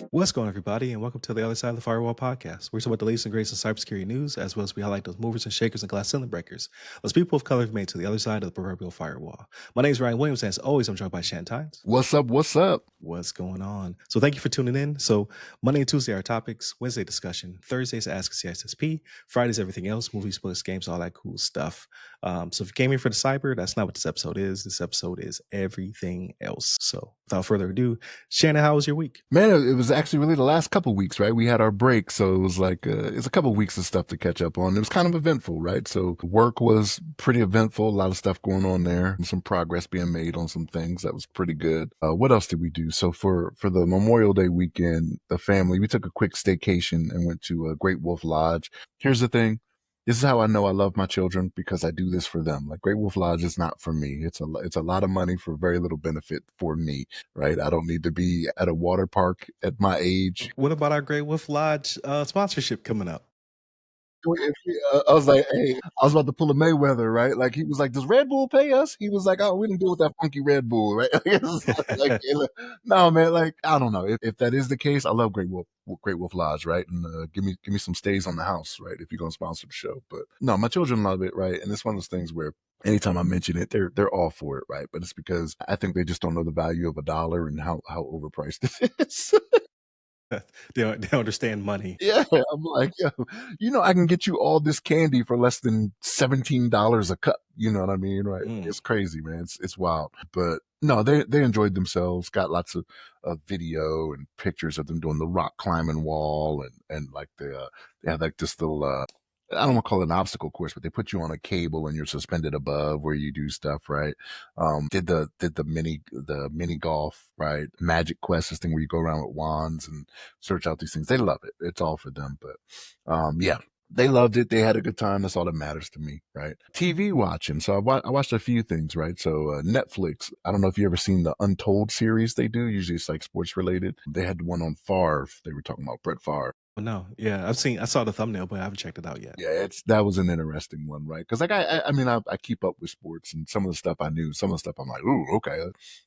What's going on, everybody, and welcome to the other side of the Firewall podcast. We talk about the latest and greatest in cybersecurity news, as well as we highlight those movers and shakers and glass ceiling breakers. Those people of color have made it to the other side of the proverbial firewall. My name is Ryan Williams, and as always, I'm joined by Shannon Tynes. What's up? What's up? What's going on? So thank you for tuning in. So Monday and Tuesday are topics, Wednesday discussion, Thursdays Ask CSSP, Fridays everything else, movies, books, games, all that cool stuff. So if you came here for the cyber, that's not what this episode is. This episode is everything else. So without further ado, Shannon, how was your week? Man, it was actually really the last couple weeks, right? We had our break, so it was like it's a couple weeks of stuff to catch up on. It was kind of eventful, right? So work was pretty eventful, a lot of stuff going on there, and some progress being made on some things. That was pretty good. What else did we do? So for the Memorial Day weekend, the family, we took a quick staycation and went to a Great Wolf Lodge. Here's the thing. This is how I know I love my children, because I do this for them. Like, Great Wolf Lodge is not for me. It's a lot of money for very little benefit for me, right? I don't need to be at a water park at my age. What about our Great Wolf Lodge sponsorship coming up? I was like, hey, I was about to pull a Mayweather, right? Like, he was like, does Red Bull pay us? He was like, oh, we didn't deal with that funky Red Bull, right? No, man, like, I don't know. If that is the case, I love Great Wolf Lodge, right? And give me some stays on the house, right? If you're gonna sponsor the show. But no, my children love it, right? And it's one of those things where anytime I mention it, they're all for it, right? But it's because I think they just don't know the value of $1 and how overpriced it is. They don't understand money. Yeah, I'm like, yo, I can get you all this candy for less than $17 a cup. You know what I mean? Right? It's crazy, man. It's wild. But no, they enjoyed themselves. Got lots of video and pictures of them doing the rock climbing wall, and like they have like this little I don't want to call it an obstacle course, but they put you on a cable and you're suspended above where you do stuff, right? Did the mini golf, right? Magic Quest, this thing where you go around with wands and search out these things. They love it. It's all for them. But yeah, they loved it. They had a good time. That's all that matters to me, right? TV watching. So I watched a few things, right? So Netflix. I don't know if you ever seen the Untold series they do. Usually it's like sports related. They had one on Favre. They were talking about Brett Favre. No, yeah, I saw the thumbnail, but I haven't checked it out yet. Yeah, that was an interesting one, right? Because like I mean, I keep up with sports, and some of the stuff I knew, some of the stuff I'm like, ooh, okay,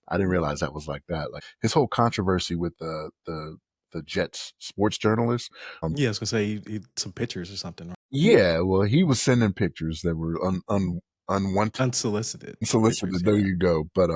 I didn't realize that was like that. Like his whole controversy with the Jets sports journalist. Yeah, I was gonna say some pictures or something, right? Yeah, well, he was sending pictures that were unwanted, Unsolicited. unsolicited. Pictures, There yeah. you go. But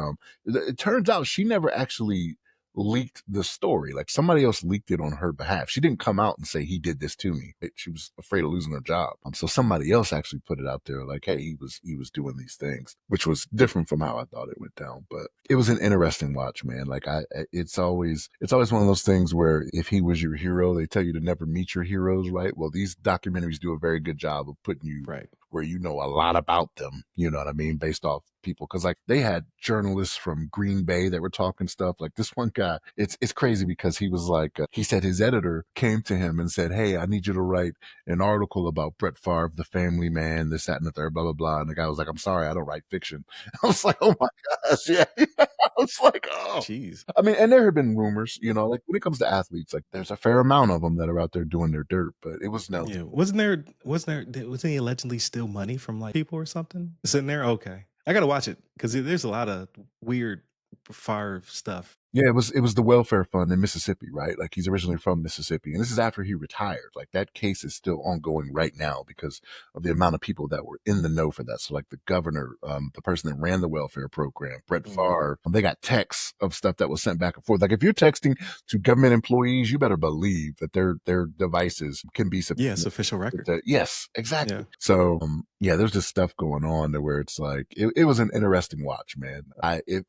it turns out she never actually leaked the story. Like, somebody else leaked it on her behalf. She didn't come out and say he did this to me. She was afraid of losing her job. So somebody else actually put it out there, like, hey, he was doing these things, which was different from how I thought it went down. But it was an interesting watch, man. Like, it's always one of those things where if he was your hero, they tell you to never meet your heroes, right? Well, these documentaries do a very good job of putting you Right. where you know a lot about them, you know what I mean, based off people. Because like they had journalists from Green Bay that were talking stuff. Like this one guy, it's crazy because he was like, he said his editor came to him and said, hey, I need you to write an article about Brett Favre, the family man, this, that, and the third, blah, blah, blah. And the guy was like, I'm sorry, I don't write fiction. I was like, oh my gosh, yeah. I was like, oh. Jeez. I mean, and there have been rumors, like when it comes to athletes, like there's a fair amount of them that are out there doing their dirt, but it was Nelson. Yeah, wasn't he allegedly steal money from like people or something sitting there? Okay, I gotta watch it because there's a lot of weird fire stuff. Yeah, it was the welfare fund in Mississippi, right? Like he's originally from Mississippi, and this is after he retired. Like that case is still ongoing right now because of the amount of people that were in the know for that. So like the governor, the person that ran the welfare program, Brett Favre, they got texts of stuff that was sent back and forth. Like if you're texting to government employees, you better believe that their devices can be Yeah, it's official record. Yes, exactly. Yeah. So there's just stuff going on there where it's like it was an interesting watch, man.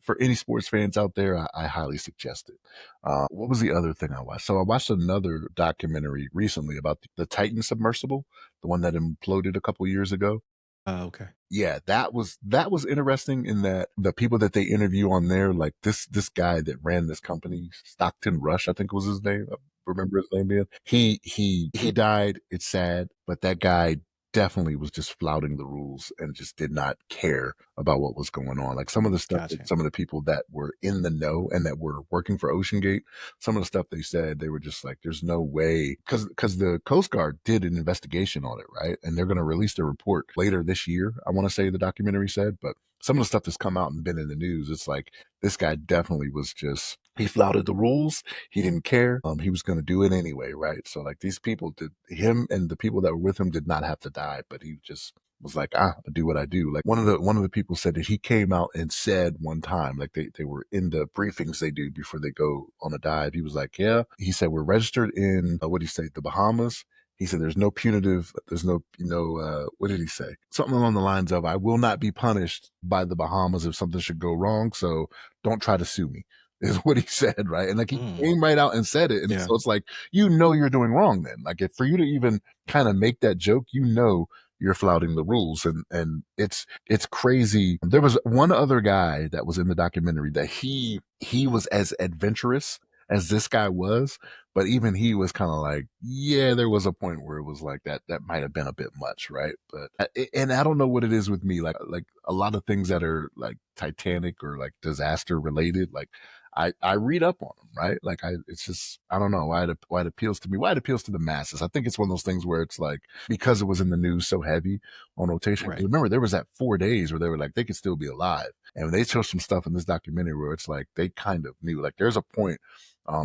For any sports fans out there, I highly suggest it. What was the other thing I watched? So I watched another documentary recently about the Titan submersible, the one that imploded a couple years ago. Okay. Yeah, that was interesting in that the people that they interview on there, like this guy that ran this company, Stockton Rush, I think was his name. I remember his name being. He died. It's sad, but that guy definitely was just flouting the rules and just did not care about what was going on. Like some of the stuff that Gotcha. some of the people that were in the know and that were working for Ocean Gate, some of the stuff they said, they were just like, there's no way. Because the Coast Guard did an investigation on it, right? And they're going to release the report later this year, I want to say the documentary said. But some of the stuff that's come out and been in the news, it's like this guy definitely was just, he flouted the rules. He didn't care. He was going to do it anyway, right? So like these people did, him and the people that were with him did not have to die, but he just was like, I do what I do. Like one of the people said that he came out and said one time, like they were in the briefings they do before they go on a dive. He was like, yeah. He said we're registered in what did he say, the Bahamas. He said there's no punitive, there's no, what did he say? Something along the lines of, I will not be punished by the Bahamas if something should go wrong. So don't try to sue me, is what he said, right? And like he Mm, came right out and said it. And yeah. so it's like, you're doing wrong then. Like if for you to even kind of make that joke, you're flouting the rules. And it's crazy. There was one other guy that was in the documentary that he was as adventurous as this guy was, but even he was kind of like, yeah, there was a point where it was like that might have been a bit much, right? But and I don't know what it is with me, like a lot of things that are like Titanic or like disaster related, like I read up on them, right? Like it's just, I don't know why it appeals to me, why it appeals to the masses. I think it's one of those things where it's like, because it was in the news so heavy on rotation. 'Cause Right. remember, there was that 4 days where they were like, they could still be alive. And they showed some stuff in this documentary where it's like, they kind of knew, like there's a point,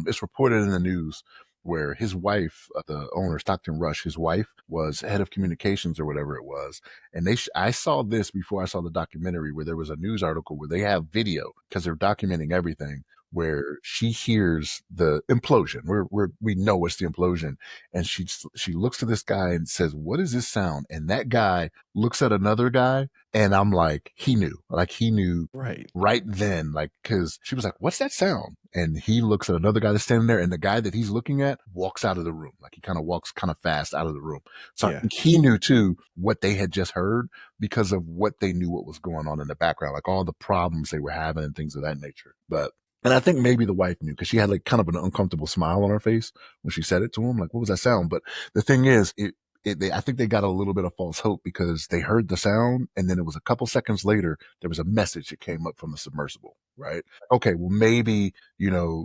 it's reported in the news where his wife, the owner, Stockton Rush, his wife was head of communications or whatever it was. And I saw this before I saw the documentary where there was a news article where they have video because they're documenting everything where she hears the implosion. We know it's the implosion. And she looks to this guy and says, what is this sound? And that guy looks at another guy and I'm like, he knew Right. right then, like, cause she was like, what's that sound? And he looks at another guy that's standing there and the guy that he's looking at walks out of the room. Like he kind of walks kind of fast out of the room. So I Yeah. think he knew too what they had just heard because of what they knew what was going on in the background, like all the problems they were having and things of that nature. But and I think maybe the wife knew because she had like kind of an uncomfortable smile on her face when she said it to him. Like, what was that sound? But the thing is, I think they got a little bit of false hope because they heard the sound and then it was a couple seconds later, there was a message that came up from the submersible, right? Okay, well, maybe,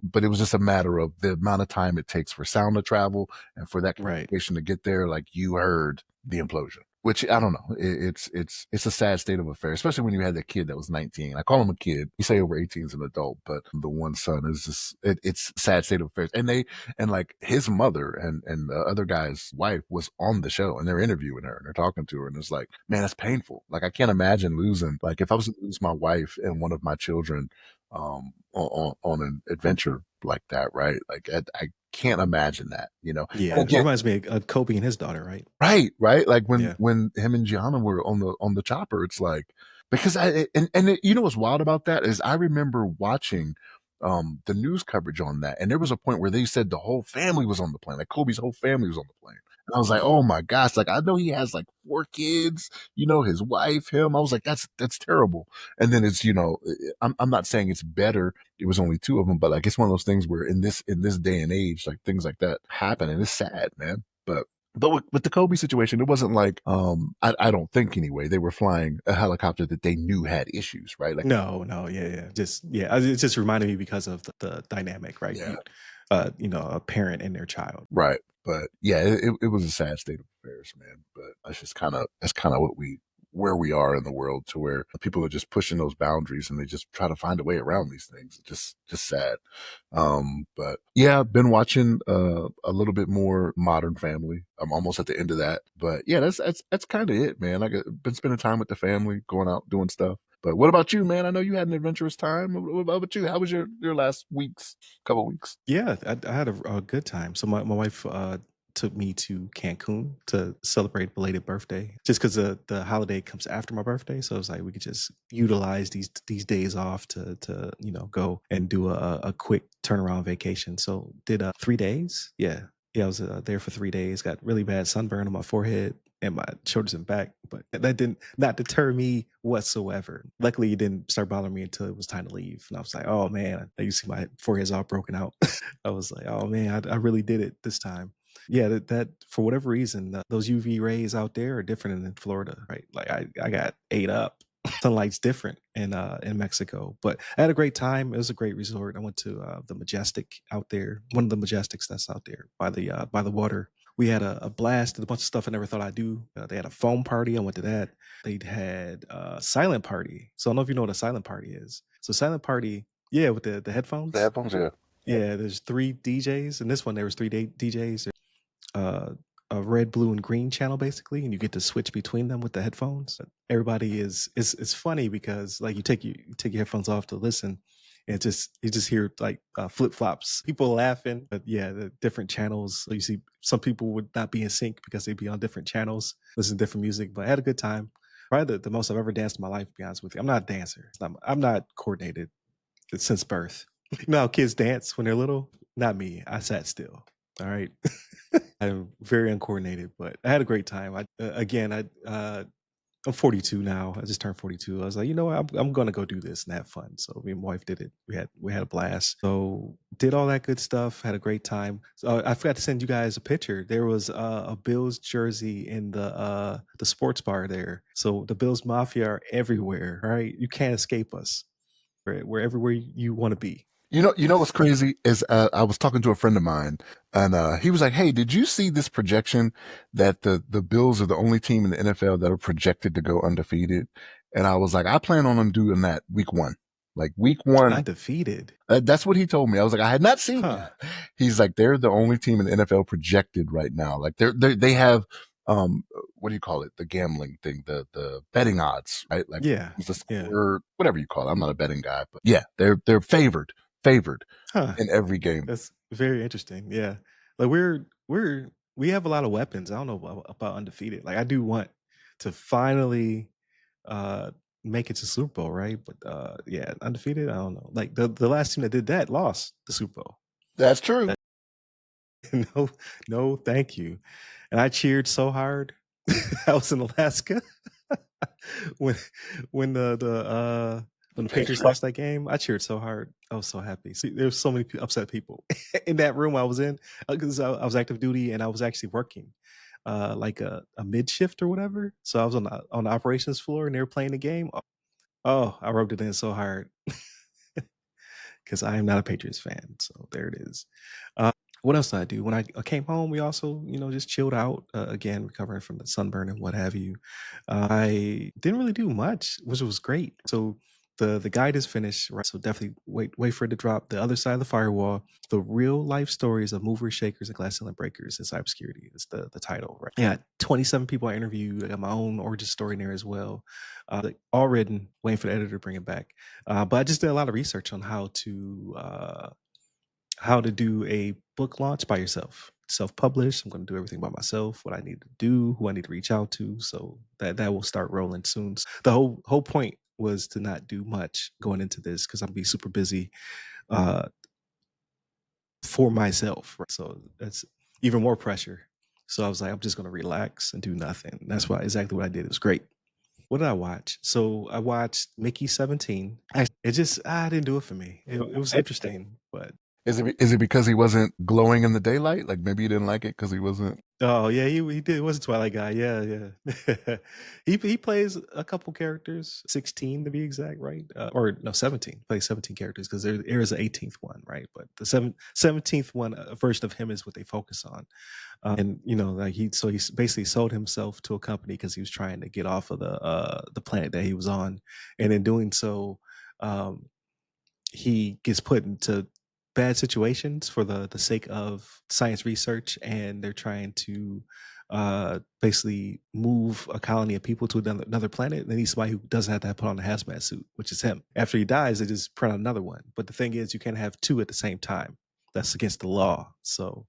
but it was just a matter of the amount of time it takes for sound to travel and for that Right. communication to get there. Like you heard the implosion. Which I don't know. It's a sad state of affairs, especially when you had that kid that was 19. I call him a kid. You say over 18 is an adult, but the one son is just it's a sad state of affairs. And like his mother and the other guy's wife was on the show and they're interviewing her and they're talking to her and it's like, man, that's painful. Like I can't imagine losing. Like if I was to lose my wife and one of my children on an adventure like that, right? Like I can't imagine that. Yeah. And It again, reminds me of Kobe and his daughter, right? right, right. Like Yeah. when him and Gianna were on the chopper, it's like because you know what's wild about that is I remember watching the news coverage on that, and there was a point where they said the whole family was on the plane, like Kobe's whole family was on the plane. And I was like, oh my gosh, like I know he has like 4 kids, his wife, him. I was like, that's terrible. And then it's, I'm not saying it's better. It was only two of them, but like it's one of those things where in this day and age, like things like that happen, and it's sad, man. But with the Kobe situation, it wasn't like I don't think anyway. They were flying a helicopter that they knew had issues, right? Like No, no, yeah, yeah. Just yeah, it just reminded me because of the dynamic, right? yeah, A parent and their child. right. But yeah, it was a sad state of affairs, man. But that's kind of where we are in the world to where people are just pushing those boundaries and they just try to find a way around these things. It's just sad. But yeah, I've been watching a little bit more Modern Family. I'm almost at the end of that. But yeah, that's kind of it, man. Like I've been spending time with the family, going out doing stuff. But what about you, man? I know you had an adventurous time. What about you? How was your last couple weeks? Yeah, I had a good time. So my wife took me to Cancun to celebrate belated birthday, just because the holiday comes after my birthday. So it was like we could just utilize these days off to go and do a quick turnaround vacation. So did 3 days. Yeah, yeah, I was there for 3 days. Got really bad sunburn on my forehead and my shoulders and back, but that did not deter me whatsoever. Luckily, it didn't start bothering me until it was time to leave, and I was like, "Oh man!" I used to see my forehead's all broken out. I was like, "Oh man, I really did it this time." Yeah, that for whatever reason, those UV rays out there are different than in Florida, right? Like I got ate up. Sunlight's different in Mexico, but I had a great time. It was a great resort. I went to the Majestic out there, one of the Majestics that's out there by the water. We had a blast, did a bunch of stuff I never thought I'd do. They had a foam party. I went to that. They had a silent party. So I don't know if you know what a silent party is. So silent party, yeah, with the The headphones. headphones, yeah. Yeah, there's three DJs. In this one, there was three DJs. Uh, a red, blue, and green channel basically, and you get to switch between them with the headphones. Everybody is it's funny because like you take your headphones off to listen, and you just hear like flip flops, people laughing. But yeah, the different channels. So you see some people would not be in sync because they'd be on different channels, listen to different music. But I had a good time. Probably the most I've ever danced in my life. To be honest with you, I'm not a dancer. I'm not coordinated since birth. You know how kids dance when they're little? Not me. I sat still. All right. I'm very uncoordinated, but I had a great time. I'm 42 now. I just turned 42. I was like, you know what? I'm gonna go do this and have fun. So me and my wife did it. We had a blast. So did all that good stuff. Had a great time. So I forgot to send you guys a picture. There was a Bills jersey in the sports bar there. So the Bills Mafia are everywhere. All right, you can't escape us. We're everywhere you want to be. You know what's crazy is I was talking to a friend of mine, and he was like, "Hey, did you see this projection that the Bills are the only team in the NFL that are projected to go undefeated?" And I was like, "I plan on them doing that week one, like week one." Undefeated, That's what he told me. I was like, I had not seen huh? that. He's like, they're the only team in the NFL projected right now. Like they have what do you call it? The gambling thing, the betting odds, right? Like Yeah, the yeah, score, whatever you call it. I'm not a betting guy, but yeah, they're favored huh? in every game. That's very interesting. Yeah. Like we have a lot of weapons. I don't know about undefeated. Like I do want to finally uh make it to Super Bowl, right? But yeah, undefeated, I don't know. Like the last team that did that lost the Super Bowl. That's true. That no, no, thank you. And I cheered so hard. I was in Alaska when when When when the the Patriots Patriots lost that game. I cheered so hard. I was so happy. See, there was so many upset people in that room I was in because I was active duty and I was actually working like a mid shift or whatever. So I was on the operations floor and they were playing the game. Oh, I rubbed it in so hard because I am not a Patriots fan. So there it is. What else did I do? When I came home, we also, just chilled out, again, recovering from the sunburn and what have you. I didn't really do much, which was great. So the guide is finished, right? So definitely wait for it to drop. The other side of the firewall, the real life stories of movers, shakers, and glass ceiling breakers in cybersecurity is the title, right? Yeah, 27 people I interviewed. I got my own origin story in there as well. Like, all written, waiting for the editor to bring it back. But I just did a lot of research on how to do a book launch by yourself, self-published. I'm going to do everything by myself, what I need to do, who I need to reach out to. So that will start rolling soon. The whole point was to not do much going into this because I'm gonna be super busy uh, for myself. Right? So that's even more pressure. So I was like, I'm just gonna relax and do nothing. That's why exactly what I did. It was great. What did I watch? So I watched Mickey 17. It just I didn't do it for me. It was interesting, but is it because he wasn't glowing in the daylight? Like maybe you didn't like it because he wasn't. oh yeah, he did. He was a Twilight guy. Yeah, yeah. He plays a couple characters, 16 to be exact, right? Or no, 17. Plays 17 characters because there is an 18th one, right? But the 17th one version of him is what they focus on. And like he basically sold himself to a company because he was trying to get off of the planet that he was on, and in doing so, um, he gets put into bad situations for the sake of science research, and they're trying to basically move a colony of people to another planet. They need somebody who doesn't have to put on a hazmat suit, which is him. After he dies, they just print out another one. But the thing is, you can't have two at the same time. That's against the law. So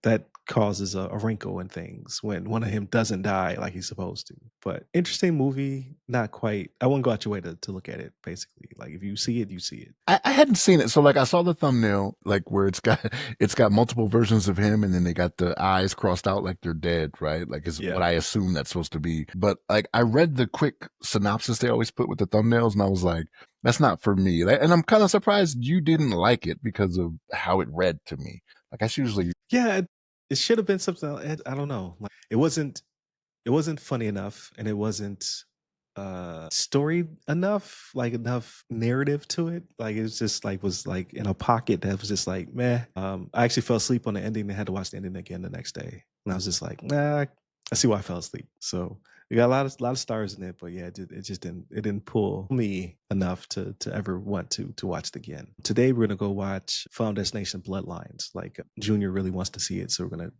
that causes a wrinkle in things when one of him doesn't die like he's supposed to. But interesting movie, not quite. I wouldn't go out your way to look at it. Basically, like if you see it, you see it. I hadn't seen it, so like I saw the thumbnail, like where it's got multiple versions of him, and then they got the eyes crossed out like they're dead, right? Like is Yeah. what I assume that's supposed to be. But like I read the quick synopsis they always put with the thumbnails, and I was like, that's not for me. And I'm kind of surprised you didn't like it because of how it read to me. Like I usually Yeah, it should have been something. I don't know. Like, it wasn't funny enough, and it wasn't story enough, like enough narrative to it. Like it was just like was like in a pocket that was just like meh. I actually fell asleep on the ending and had to watch the ending again the next day, and I was just like, nah, I see why I fell asleep. So we got a lot of stars in it, but yeah, it just didn't pull me enough to ever want to watch it again. Today we're gonna go watch Final Destination Bloodlines. Like Junior really wants to see it, so we're gonna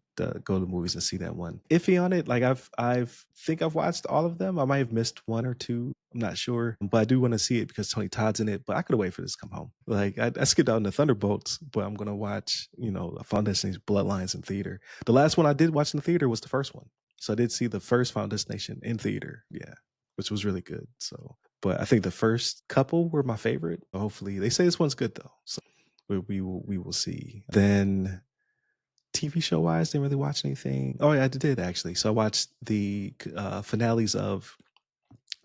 go to the movies and see that one. Iffy on it. Like I've think I've watched all of them. I might have missed one or two. I'm not sure, but I do want to see it because Tony Todd's in it. But I could wait for this to come home. Like I skipped out on the Thunderbolts, but I'm gonna watch Final Destination Bloodlines in theater. The last one I did watch in the theater was the first one, so I did see the first Final Destination in theater. Yeah, which was really good. So, but I think the first couple were my favorite. Hopefully, they say this one's good though. So we will see. Then TV show wise, didn't really watch anything. Oh yeah, I did actually. So I watched the finales of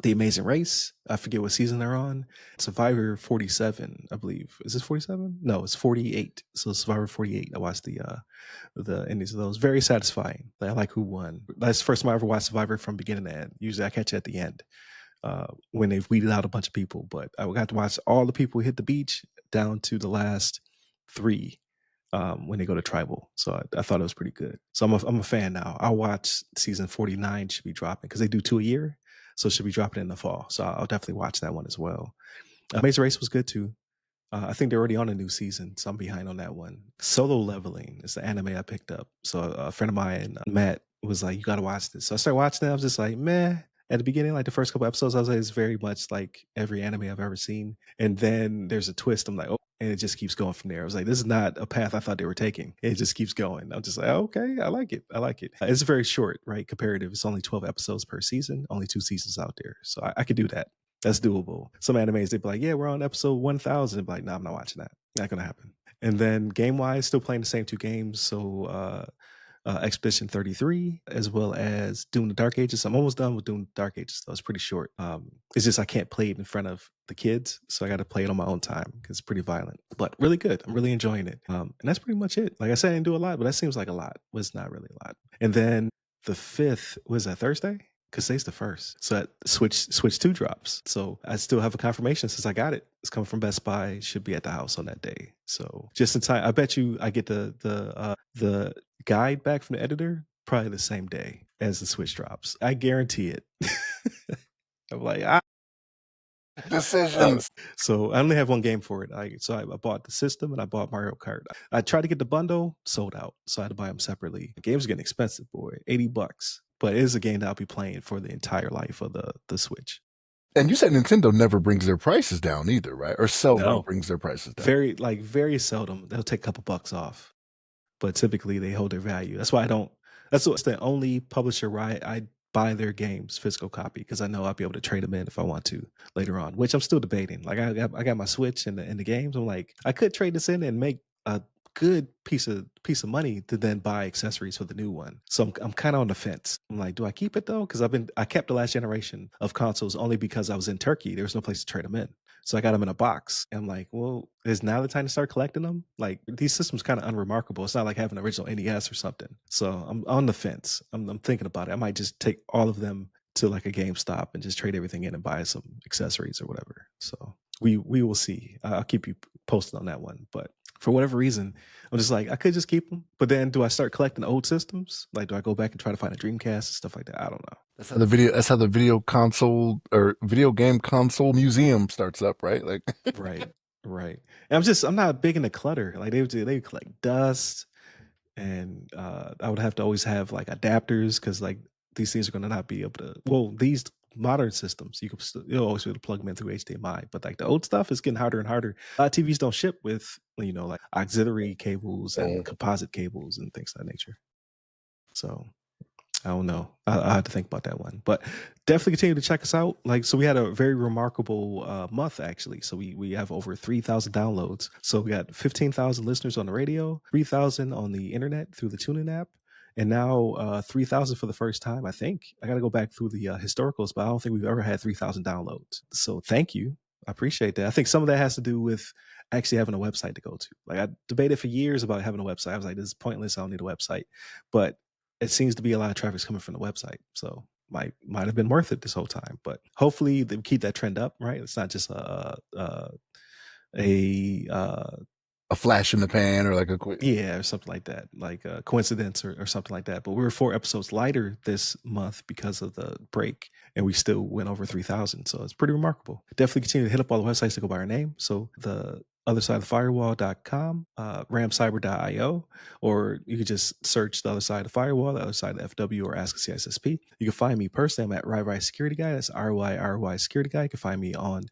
The Amazing Race. I forget what season they're on. Survivor 47, I believe. Is this 47? No, it's 48. So Survivor 48. I watched the endings of those. Very satisfying. I like who won. That's the first time I ever watched Survivor from beginning to end. Usually I catch it at the end when they've weeded out a bunch of people. But I got to watch all the people hit the beach down to the last three when they go to tribal. So I thought it was pretty good. So I'm a fan now. I'll watch season 49 should be dropping because they do two a year. So it should be dropping in the fall. So I'll definitely watch that one as well. Amazing Race was good too. I think they're already on a new season, so I'm behind on that one. Solo Leveling is the anime I picked up. So a friend of mine, Matt, was like, "You got to watch this." So I started watching it. I was just like, "Meh." At the beginning, like the first couple episodes, I was like, "It's very much like every anime I've ever seen." And then there's a twist. I'm like, "Oh," and it just keeps going from there. I was like, "This is not a path I thought they were taking." It just keeps going. I'm just like, oh, "Okay, I like it. I like it." It's very short, right? Comparative. It's only 12 episodes per season. Only two seasons out there, so I could do that. That's doable. Some animes, they'd be like, yeah, we're on episode 1000. Be like, no, I'm not watching that. Not going to happen. And then game wise, still playing the same two games. So, Expedition 33, as well as Doom the Dark Ages. I'm almost done with Doom the Dark Ages, though. It's pretty short. It's just I can't play it in front of the kids. So I got to play it on my own time because it's pretty violent, but really good. I'm really enjoying it. And that's pretty much it. Like I said, I didn't do a lot, but that seems like a lot. But it's not really a lot. And then the 5th, was that Thursday? Because today's the first. So that Switch 2 drops. So I still have a confirmation since I got it. It's coming from Best Buy. Should be at the house on that day. So just in time. I bet you I get the guide back from the editor probably the same day as the Switch drops. I guarantee it. I'm like, uh, Decisions. so I only have one game for it. I bought the system and I bought Mario Kart. I tried to get the bundle, sold out, so I had to buy them separately. The game's getting expensive, boy, $80. But it is a game that I'll be playing for the entire life of the Switch. And you said Nintendo never brings their prices down either, right? Or seldom No, brings their prices down. very seldom they'll take a couple bucks off, but typically they hold their value. That's why I don't. That's what's the only publisher where I buy their games physical copy because I know I'll be able to trade them in if I want to later on. Which I'm still debating. Like I got my Switch and the games. I'm like I could trade this in and make a good piece of money to then buy accessories for the new one. So I'm kind of on the fence. I'm like, do I keep it though? Because I kept the last generation of consoles only because I was in Turkey. There was no place to trade them in. So I got them in a box. And I'm like, well, is now the time to start collecting them? Like these systems kind of unremarkable. It's not like having an original NES or something. So I'm on the fence. I'm thinking about it. I might just take all of them to like a GameStop and just trade everything in and buy some accessories or whatever. So we will see. I'll keep you posted on that one. But for whatever reason, I'm just like I could just keep them. But then do I start collecting old systems? Like do I go back and try to find a Dreamcast and stuff like that? I don't know. That's how the video console or video game console museum starts up, right? Like Right, right. And I'm not big into clutter. Like they would collect dust, and I would have to always have like adapters because like these things are going to not be able to. Well, these modern systems you'll always be able to plug them in through HDMI, but like the old stuff is getting harder and harder. A lot of TVs don't ship with like auxiliary cables and composite cables and things of that nature. So I don't know. I had to think about that one, but definitely continue to check us out. Like, so we had a very remarkable month actually. So we have over 3,000 downloads. So we got 15,000 listeners on the radio, 3,000 on the internet through the TuneIn app, and now 3,000 for the first time. I think I got to go back through the historicals, but I don't think we've ever had 3,000 downloads. So thank you. I appreciate that. I think some of that has to do with actually having a website to go to. Like I debated for years about having a website. I was like, this is pointless. I don't need a website. But it seems to be a lot of traffic's coming from the website. So might have been worth it this whole time. But hopefully they keep that trend up, right? It's not just a A flash in the pan or like a quick. yeah, or something like that, like a coincidence or something like that. But we were 4 episodes lighter this month because of the break, and we still went over 3,000. So it's pretty remarkable. Definitely continue to hit up all the websites that go by our name. So the other side of the firewall.com, ramcyber.io, or you could just search the other side of the firewall, the other side of the FW, or ask a CISSP. You can find me personally. I'm at RYRY Security Guy. That's RYRY Security Guy. You can find me on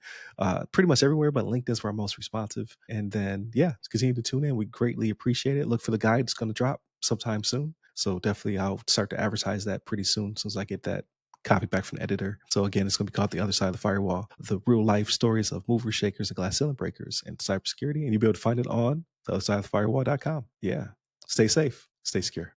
pretty much everywhere, but LinkedIn's where I'm most responsive. And then, yeah, continue to tune in. We greatly appreciate it. Look for the guide. It's going to drop sometime soon. So definitely I'll start to advertise that pretty soon, as I get that copy back from the editor. So again, it's going to be called The Other Side of the Firewall, the real life stories of movers, shakers, and glass ceiling breakers in cybersecurity. And you'll be able to find it on the other side of the firewall.com. Yeah. Stay safe. Stay secure.